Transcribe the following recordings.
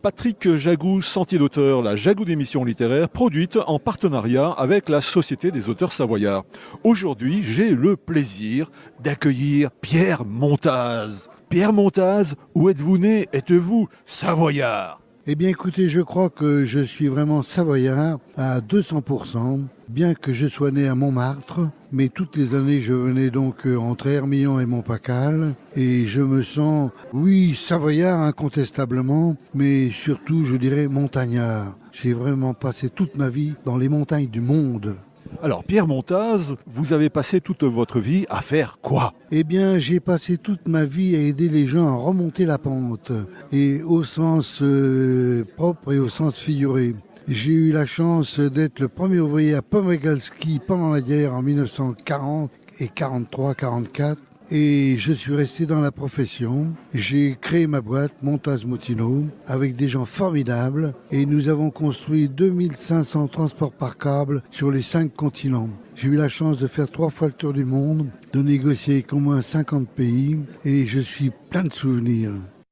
Patrick Jagou, Sentier d'auteur, la Jagou d'émission littéraire, produite en partenariat avec la Société des auteurs savoyards. Aujourd'hui, j'ai le plaisir d'accueillir Pierre Montaz. Pierre Montaz, où êtes-vous né? Êtes-vous savoyard? Eh bien écoutez, je crois que je suis vraiment savoyard à 200%, bien que je sois né à Montmartre, mais toutes les années je venais donc entre Hermillon et Montpacal, et je me sens, oui, savoyard incontestablement, mais surtout je dirais montagnard. J'ai vraiment passé toute ma vie dans les montagnes du monde. Alors Pierre Montaz, vous avez passé toute votre vie à faire quoi? Eh bien, j'ai passé toute ma vie à aider les gens à remonter la pente, et au sens propre et au sens figuré. J'ai eu la chance d'être le premier ouvrier à Pomegalski pendant la guerre en 1940 et 43-44. Et je suis resté dans la profession. J'ai créé ma boîte, Montaz Motino, avec des gens formidables. Et nous avons construit 2500 transports par câble sur les 5 continents. J'ai eu la chance de faire 3 fois le tour du monde, de négocier avec au moins 50 pays. Et je suis plein de souvenirs.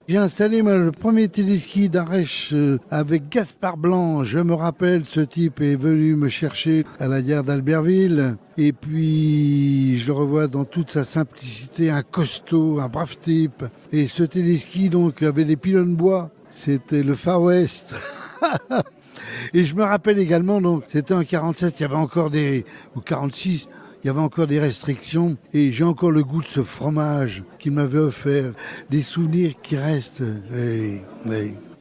J'ai installé le premier téléski d'Arèche avec Gaspard Blanc. Je me rappelle, ce type est venu me chercher à la gare d'Albertville. Et puis, je le revois dans toute sa simplicité, un costaud, un brave type. Et ce téléski, donc, avait des pylônes bois. C'était le Far West. Et je me rappelle également, donc, c'était en 47, il y avait encore ou 46, il y avait encore des restrictions et j'ai encore le goût de ce fromage qu'il m'avait offert, des souvenirs qui restent.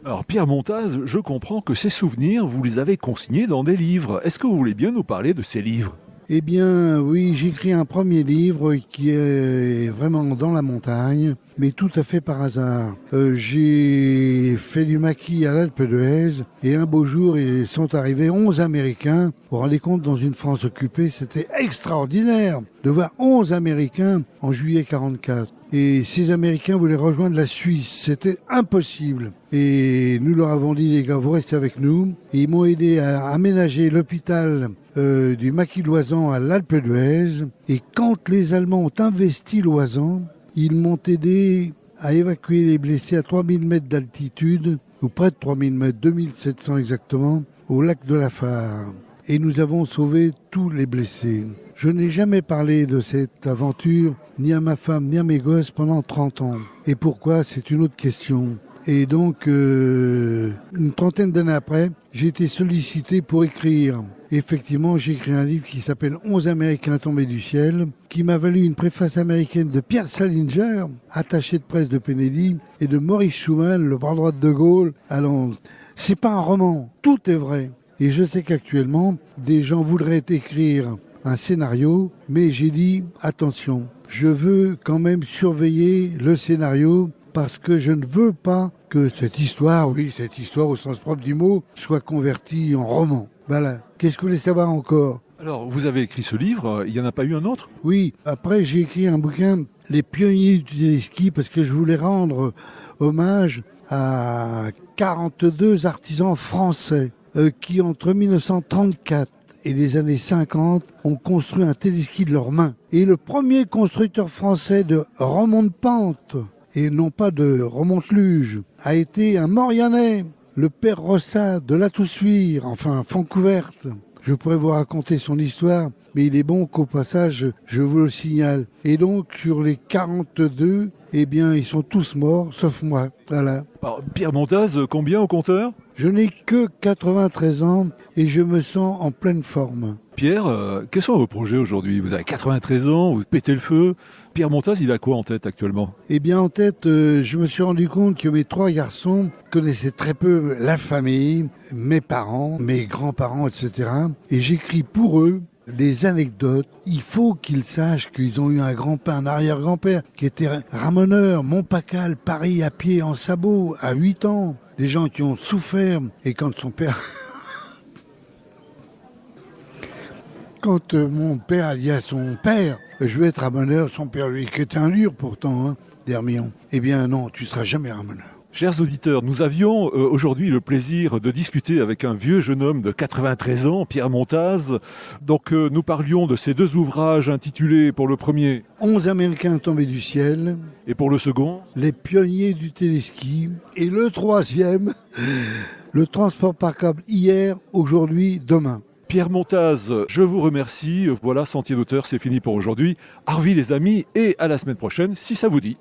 Alors Pierre Montaz, je comprends que ces souvenirs, vous les avez consignés dans des livres. Est-ce que vous voulez bien nous parler de ces livres? Eh bien, oui, j'ai écrit un premier livre qui est vraiment dans la montagne, mais tout à fait par hasard. J'ai fait du maquis à l'Alpe d'Huez et un beau jour, ils sont arrivés 11 Américains. Vous vous rendez compte, dans une France occupée, c'était extraordinaire de voir 11 Américains en juillet 44. Et ces Américains voulaient rejoindre la Suisse. C'était impossible. Et nous leur avons dit, les gars, vous restez avec nous. Et ils m'ont aidé à aménager l'hôpital du maquis Loisan à l'Alpe d'Huez. Et quand les Allemands ont investi Loisan, ils m'ont aidé à évacuer les blessés à 3000 mètres d'altitude, ou près de 3000 mètres, 2700 exactement, au lac de la Fare. Et nous avons sauvé tous les blessés. Je n'ai jamais parlé de cette aventure, ni à ma femme, ni à mes gosses pendant 30 ans. Et pourquoi? C'est une autre question. Et donc, une trentaine d'années après, j'ai été sollicité pour écrire. Effectivement, j'ai écrit un livre qui s'appelle 11 Américains tombés du ciel, qui m'a valu une préface américaine de Pierre Salinger, attaché de presse de Kennedy, et de Maurice Schumann, le bras droit de Gaulle, à Londres. C'est pas un roman, tout est vrai. Et je sais qu'actuellement, des gens voudraient écrire un scénario, mais j'ai dit, attention, je veux quand même surveiller le scénario parce que je ne veux pas que cette histoire, oui, cette histoire au sens propre du mot, soit convertie en roman. Voilà. Qu'est-ce que vous voulez savoir encore? Alors, vous avez écrit ce livre, il n'y en a pas eu un autre? Oui, après j'ai écrit un bouquin, Les pionniers du téléski, parce que je voulais rendre hommage à 42 artisans français qui, entre 1934 et les années 50, ont construit un téléski de leurs mains. Et le premier constructeur français de remonte-pente, et non pas de remonte-luge, a été un Morianais, le père Rossat de La Toussuire, enfin Foncouverte. Je pourrais vous raconter son histoire, mais il est bon qu'au passage, je vous le signale. Et donc, sur les 42, eh bien, ils sont tous morts, sauf moi. Voilà. Alors, Pierre Montaz, combien au compteur? Je n'ai que 93 ans et je me sens en pleine forme. Pierre, quels sont vos projets aujourd'hui? Vous avez 93 ans, vous pétez le feu. Pierre Montaz, il a quoi en tête actuellement? Eh bien, en tête, je me suis rendu compte que mes 3 garçons connaissaient très peu la famille, mes parents, mes grands-parents, etc. Et j'écris pour eux des anecdotes. Il faut qu'ils sachent qu'ils ont eu un grand-père, un arrière-grand-père qui était ramoneur, Montpacal, Paris à pied, en sabot, à 8 ans. Des gens qui ont souffert. Et quand son père... Quand mon père a dit à son père, je veux être ramoneur, son père lui, qui était un dur pourtant, d'Hermillon. Eh bien non, tu seras jamais ramoneur. Chers auditeurs, nous avions aujourd'hui le plaisir de discuter avec un vieux jeune homme de 93 ans, Pierre Montaz. Donc nous parlions de ces deux ouvrages intitulés pour le premier 11 Américains tombés du ciel, et pour le second. les pionniers du téléski. Et le troisième, le transport par câble hier, aujourd'hui, demain. Pierre Montaz, je vous remercie. Voilà, Sentier d'auteur, c'est fini pour aujourd'hui. Arvi les amis et à la semaine prochaine si ça vous dit.